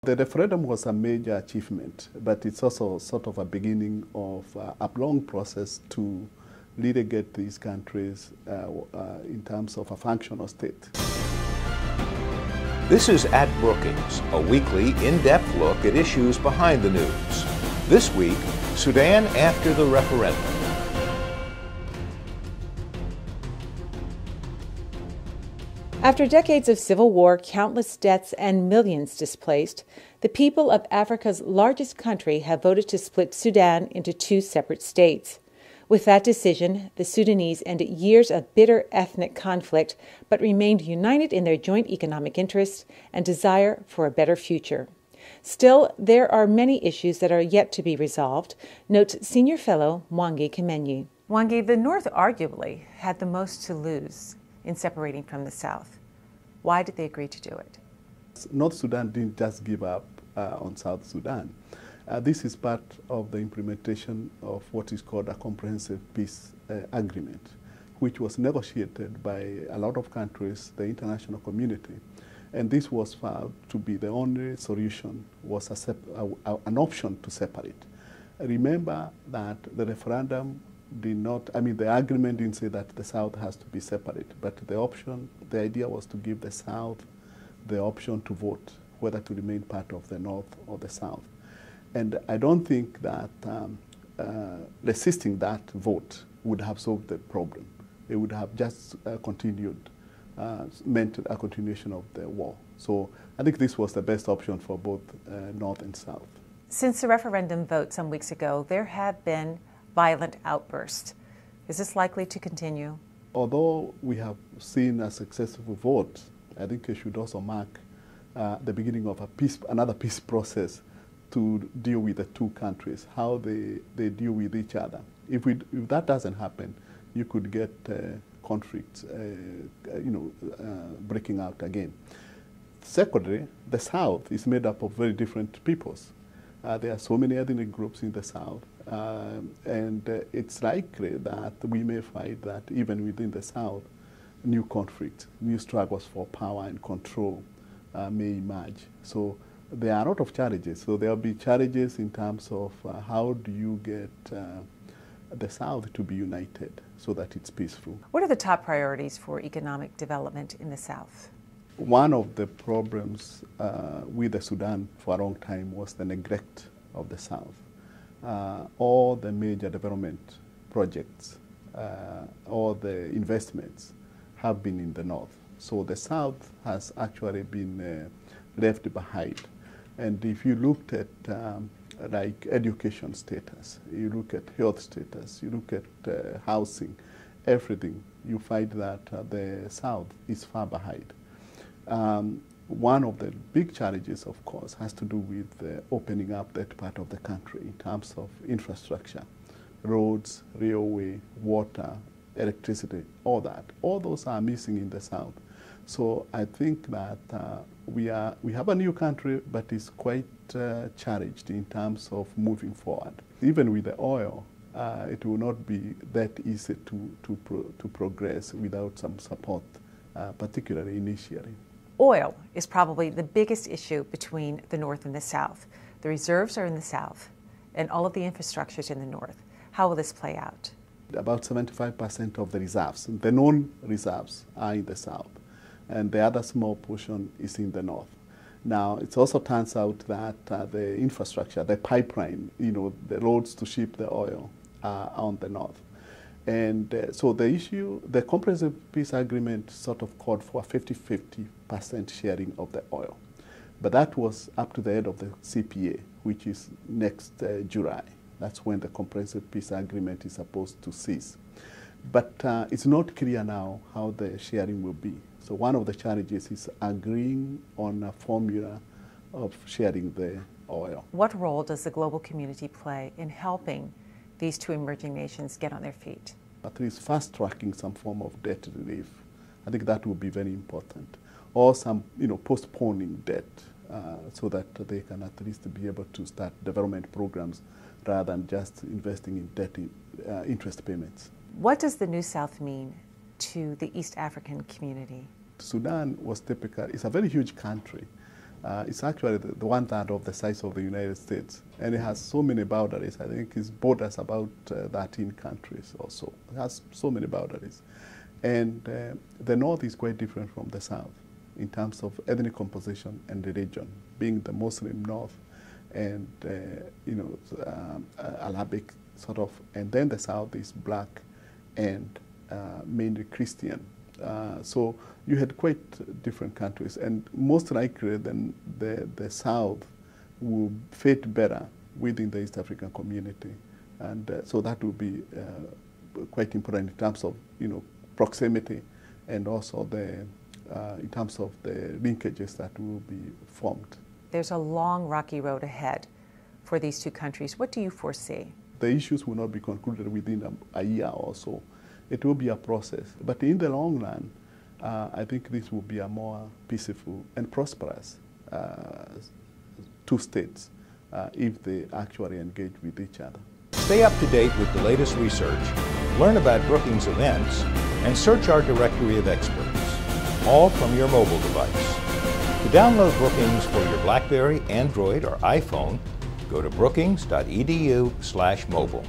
The referendum was a major achievement, but it's also sort of a beginning of a long process to litigate these countries in terms of a functional state. This is At Brookings, a weekly in-depth look at issues behind the news. This week, Sudan after the referendum. After decades of civil war, countless deaths, and millions displaced, the people of Africa's largest country have voted to split Sudan into two separate states. With that decision, the Sudanese ended years of bitter ethnic conflict, but remained united in their joint economic interests and desire for a better future. Still, there are many issues that are yet to be resolved, notes Senior Fellow Mwangi Kimenyi. Mwangi, the North arguably had the most to lose in separating from the South. Why did they agree to do it? North Sudan didn't just give up on South Sudan. This is part of the implementation of what is called a comprehensive peace agreement, which was negotiated by a lot of countries, the international community. And this was found to be the only solution, was an option to separate. Remember that the referendum did not, the agreement didn't say that the South has to be separate, but the idea was to give the South the option to vote whether to remain part of the North or the South. And I don't think that resisting that vote would have solved the problem. It would have just meant a continuation of the war. So I think this was the best option for both North and South. Since the referendum vote some weeks ago, there have been violent outbursts. Is this likely to continue? Although we have seen a successful vote, I think it should also mark the beginning of another peace process to deal with the two countries, how they deal with each other. If that doesn't happen, you could get conflicts, breaking out again. Secondly, the South is made up of very different peoples. There are so many ethnic groups in the South, and it's likely that we may find that even within the South, new conflicts, new struggles for power and control may emerge. So there are a lot of challenges. So there will be challenges in terms of how do you get the South to be united so that it's peaceful. What are the top priorities for economic development in the South? One of the problems with the Sudan for a long time was the neglect of the South. All the major development projects, all the investments have been in the North. So the South has actually been left behind. And if you looked at like education status, you look at health status, you look at housing, everything, you find that the South is far behind. One of the big challenges, of course, has to do with opening up that part of the country in terms of infrastructure, roads, railway, water, electricity, all that. All those are missing in the South. So I think that we have a new country, but it's quite challenged in terms of moving forward. Even with the oil, it will not be that easy to progress without some support, particularly initially. Oil is probably the biggest issue between the North and the South. The reserves are in the South, and all of the infrastructure is in the North. How will this play out? About 75% of the reserves, the known reserves, are in the South, and the other small portion is in the North. Now, it also turns out that the infrastructure, the pipeline, the roads to ship the oil are on the North. And so the Comprehensive Peace Agreement sort of called for a 50-50% sharing of the oil. But that was up to the end of the CPA, which is next July. That's when the Comprehensive Peace Agreement is supposed to cease. But it's not clear now how the sharing will be. So one of the challenges is agreeing on a formula of sharing the oil. What role does the global community play in helping these two emerging nations get on their feet? At least fast-tracking some form of debt relief. I think that would be very important. Or some, postponing debt so that they can at least be able to start development programs rather than just investing in debt interest payments. What does the New South mean to the East African community? Sudan was it's a very huge country. It's actually the 1/3 of the size of the United States, and it has so many boundaries. I think it borders about 13 countries or so. It has so many boundaries. And the North is quite different from the South in terms of ethnic composition and religion, being the Muslim North and Arabic sort of, and then the South is black and mainly Christian. So you had quite different countries, and most likely then the South will fit better within the East African community, and so that will be quite important in terms of proximity, and also in terms of the linkages that will be formed. There's a long rocky road ahead for these two countries. What do you foresee? The issues will not be concluded within a year or so. It will be a process. But in the long run, I think this will be a more peaceful and prosperous two states if they actually engage with each other. Stay up to date with the latest research, learn about Brookings events, and search our directory of experts, all from your mobile device. To download Brookings for your BlackBerry, Android, or iPhone, go to brookings.edu/mobile.